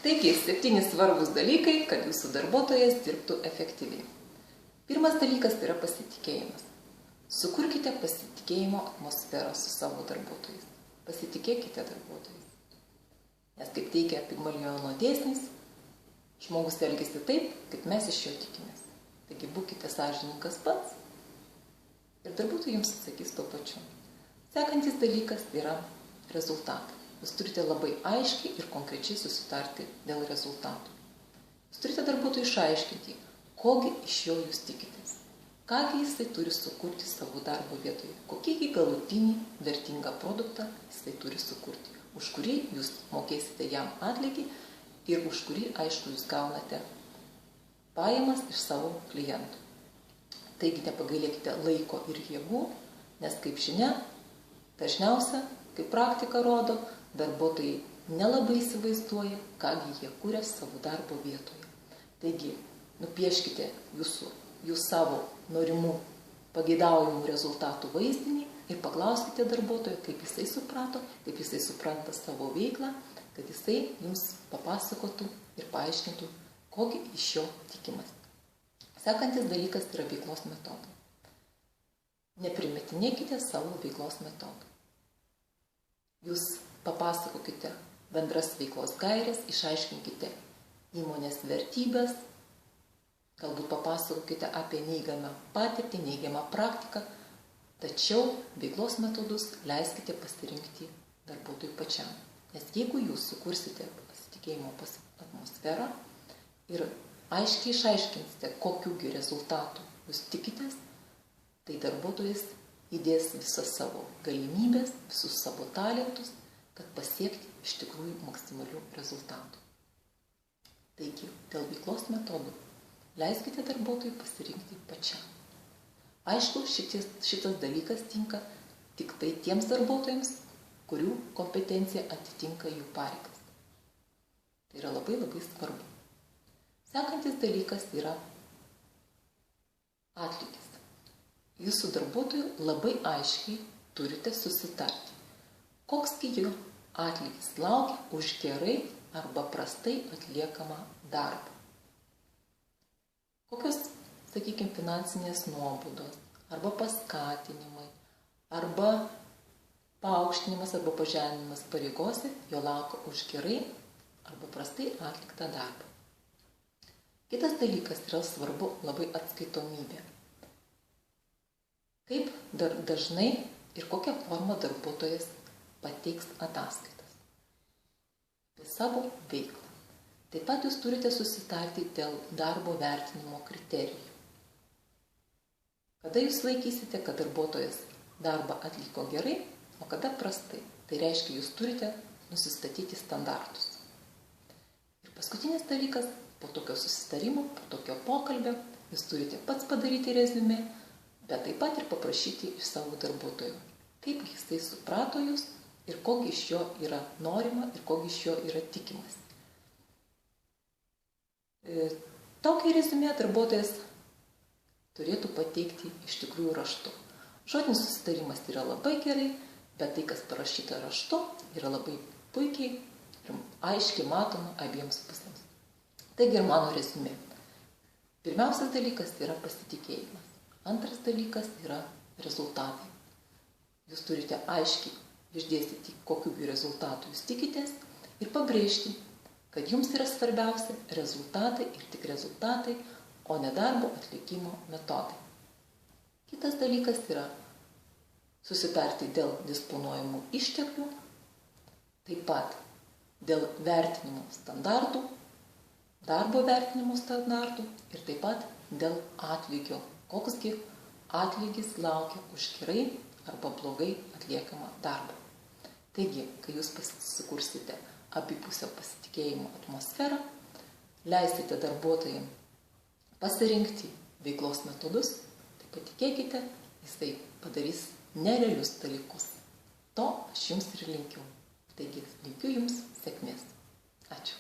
Taigi, 7 svarbus dalykai, kad jūsų darbuotojas dirbtų efektyviai. Pirmas dalykas tai yra pasitikėjimas. Sukurkite pasitikėjimo atmosferą su savo darbuotojais. Pasitikėkite darbuotojais. Nes kaip teigia Pigmaliono dėsnis, žmogus elgiasi taip, kaip mes iš jo tikimės. Taigi būkite sąžiningas pats ir darbuotojai jums atsakys tuo pačiu. Sekantis dalykas yra rezultatai. Jūs turite labai aiškiai ir konkrečiai susitarti dėl rezultatų. Jūs turite darbuotojui išaiškinti, kogi iš jo jūs tikitės. Kągi jisai turi sukurti savo darbo vietoje. Kokį galutinį vertingą produktą jisai turi sukurti. Už kurį jūs mokėsite jam atlygį ir už kurį, aišku, jūs gaunate pajamas iš savo klientų. Taigi nepagailėkite laiko ir jėgų, nes kaip žinia, dažniausia, kaip praktika rodo, darbuotojai nelabai įsivaizduoja, kągi jie kuria savo darbo vietoje. Taigi, nupieškite jūs savo norimų pageidaujamų rezultatų vaizdinį ir paklauskite darbuotojo, kaip jisai suprato, kaip jisai supranta savo veiklą, kad jisai jums papasakotų ir paaiškintų, kokį iš jo tikimas. Sekantis dalykas yra veiklos metodai. Neprimetinėkite savo veiklos metodų. Jūs papasakokite bendras veiklos gairės, išaiškinkite įmonės vertybės, galbūt papasakokite apie neigiamą patirtį, neigiamą praktiką, tačiau veiklos metodus leiskite pasirinkti darbuotojui pačiam. Nes jeigu jūs sukursite pasitikėjimo atmosferą ir aiškiai išaiškinsite, kokiųgi rezultatų jūs tikitės, tai darbuotojas įdės visas savo galimybės, visus savo talentus, kad pasiekti iš tikrųjų maksimalių rezultatų. Taigi, dėl veiklos metodų leiskite darbuotojui pasirinkti pačiam. Aišku, šitas dalykas tinka tik tai tiems darbuotojams, kurių kompetencija atitinka jų pareigas. Tai yra labai labai svarbu. Sekantis dalykas yra atlygis. Jūsų darbuotojui labai aiškiai turite susitarti, koksgi jo atlygis laukia už gerai arba prastai atliekamą darbą. Kokios, sakykime, finansinės nuobaudos, arba paskatinimai, arba paaukštinimas arba pažeminimas pareigose jo laukia už gerai arba prastai atliktą darbą. Kitas dalykas yra svarbu labai atskaitomybė. Kaip dažnai ir kokią formą darbuotojas pateiks ataskaitas apie savo veiklą. Taip pat jūs turite susitarti dėl darbo vertinimo kriterijų. Kada jūs laikysite, kad darbuotojas darbą atliko gerai, o kada prastai. Tai reiškia, jūs turite nusistatyti standartus. Ir paskutinis dalykas, po tokio susitarimo, po tokio pokalbio, jūs turite pats padaryti reziumė, bet taip pat ir paprašyti iš savo darbuotojo, kaip jisai suprato jūs ir kogi iš jo yra norima ir kogi iš jo yra tikimas. Tokį reziumė darbuotojas turėtų pateikti iš tikrųjų raštu. Žodinis susitarimas yra labai gerai, bet tai, kas parašyta raštu, yra labai puikiai ir aiškiai matoma abiems pusėms. Taigi ir mano reziumė. Pirmiausias dalykas yra pasitikėjimas. Antras dalykas yra rezultatai. Jūs turite aiškiai išdėstyti, kokių rezultatų jūs tikitės ir pabrėžti, kad jums yra svarbiausia rezultatai ir tik rezultatai, o ne darbo atlikimo metodai. Kitas dalykas yra susitarti dėl disponuojamų išteklių, taip pat dėl vertinimo standartų, darbo vertinimo standartų ir taip pat dėl atlygio, koksgi atlygis laukia už gerai arba blogai atliekamą darbą. Taigi, kai jūs pasikursite abipusio pasitikėjimo atmosferą, leisite darbuotojams pasirinkti veiklos metodus, tai patikėkite, jisai padarys nerealius dalykus. To aš jums ir linkiu. Taigi, linkiu jums sėkmės. Ačiū.